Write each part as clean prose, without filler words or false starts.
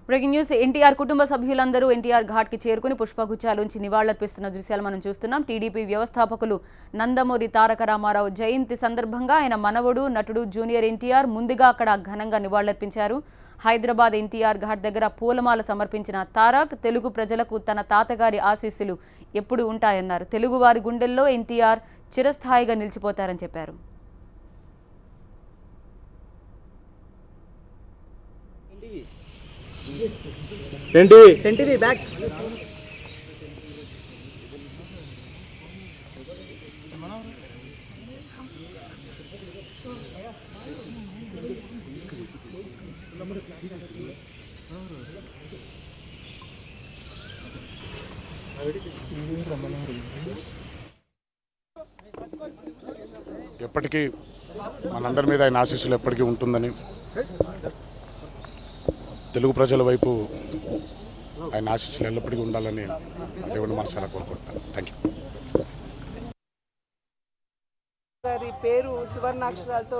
Breaking news NTR కుటుంబ సభ్యులందరూ ఎన్టీఆర్ ఘాట్ కి చేరుకుని పుష్పగుచ్చాలుంచి నివాళులర్పిస్తున్న దృశ్యాలు మనం చూస్తున్నాం. టీడీపీ వ్యవస్థాపకులు నందమూరి తారక రామారావు జయంతి సందర్భంగా ఆయన మనవడు నటుడు జూనియర్ ఎన్టీఆర్ ముందుగా అక్కడ ఘనంగా నివాళులర్పించారు. హైదరాబాద్ ఎన్టీఆర్ ఘాట్ దగ్గర పూలమాల సమర్పించిన తారక్ తెలుగు ప్రజలకు తన తాతగారి ఆశీస్సులు ఎప్పుడు ఉంటాయన్నారు. తెలుగువారి గుండెల్లో ఎన్టీఆర్ చిరస్థాయిగా నిలిచిపోతారని చెప్పారు. బ్యాక్ ఎప్పటికీ మనందరి మీద ఆయన ఆశీస్సులు ఎప్పటికీ ఉంటుందని తెలుగు ప్రజల వైపు ఆయన ఆశీస్సులు ఎల్లప్పటికీ ఉండాలని దేవుని మనసారా కోరుకుంటున్నాను. Thank you. గారి పేరు సువర్ణాక్షరాలతో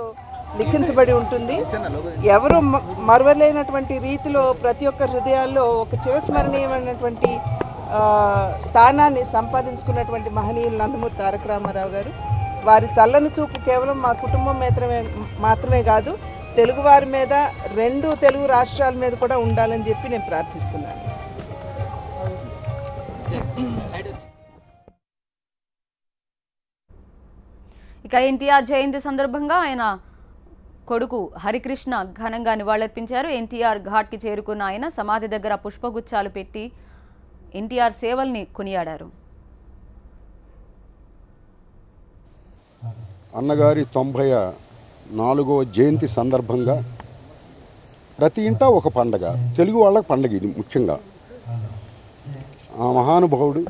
లిఖించబడి ఉంటుంది. ఎవరు మరవలేనటువంటి రీతిలో ప్రతి ఒక్క హృదయాల్లో ఒక చిరస్మరణీయమైనటువంటి స్థానాన్ని సంపాదించుకున్నటువంటి మహనీయులు నందమూరి తారక రామారావు గారు. వారి చల్లని చూపు కేవలం మా కుటుంబం మాత్రమే కాదు, తెలుగువారి మీద, రెండు తెలుగు రాష్ట్రాల మీద కూడా ఉండాలని చెప్పి నేను ప్రార్థిస్తున్నాను. ఇక ఎన్టీఆర్ జయంతి సందర్భంగా ఆయన కొడుకు హరికృష్ణ ఘనంగా నివాళులర్పించారు. ఎన్టీఆర్ ఘాట్కి చేరుకున్న ఆయన సమాధి దగ్గర పుష్పగుచ్చాలు పెట్టి ఎన్టీఆర్ సేవల్ని కొనియాడారు. అన్నగారి 94వ జయంతి సందర్భంగా ప్రతి ఇంటా ఒక పండగ, తెలుగు వాళ్ళకి పండగ ఇది ముఖ్యంగా. ఆ మహానుభావుడు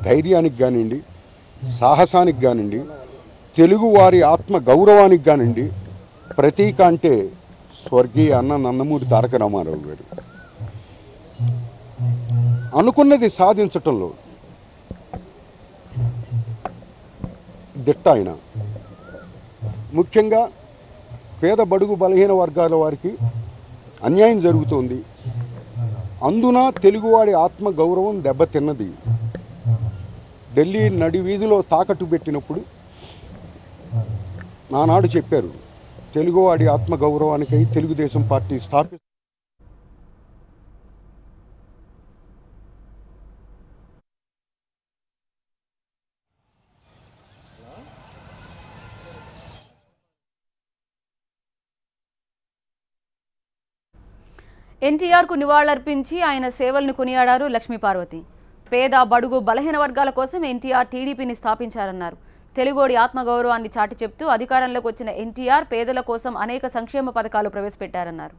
ధైర్యానికి కానివ్వండి, సాహసానికి కానివ్వండి, తెలుగువారి ఆత్మ గౌరవానికి కానివ్వండి ప్రతీక అంటే స్వర్గీయ అన్న నందమూరి తారక రామారావు గారు. అనుకున్నది సాధించటంలో దిట్ట ఆయన. ముఖ్యంగా పేద బడుగు బలహీన వర్గాల వారికి అన్యాయం జరుగుతోంది, అందున తెలుగువాడి ఆత్మ గౌరవం దెబ్బతిన్నది. ఢిల్లీ నడి వీధిలో తాకట్టు పెట్టినప్పుడు నానాడు చెప్పారు, తెలుగువాడి ఆత్మ గౌరవానికై తెలుగుదేశం పార్టీ స్థాపి ఎన్టీఆర్ కు నివాళులర్పించి ఆయన సేవలను కొనియాడారు లక్ష్మీపార్వతి. పేద బడుగు బలహీన వర్గాల కోసం ఎన్టీఆర్ టీడీపీని స్థాపించారన్నారు. తెలుగోడి ఆత్మగౌరవాన్ని చాటి చెప్తూ అధికారంలోకి వచ్చిన ఎన్టీఆర్ పేదల కోసం అనేక సంక్షేమ పథకాలు ప్రవేశపెట్టారన్నారు.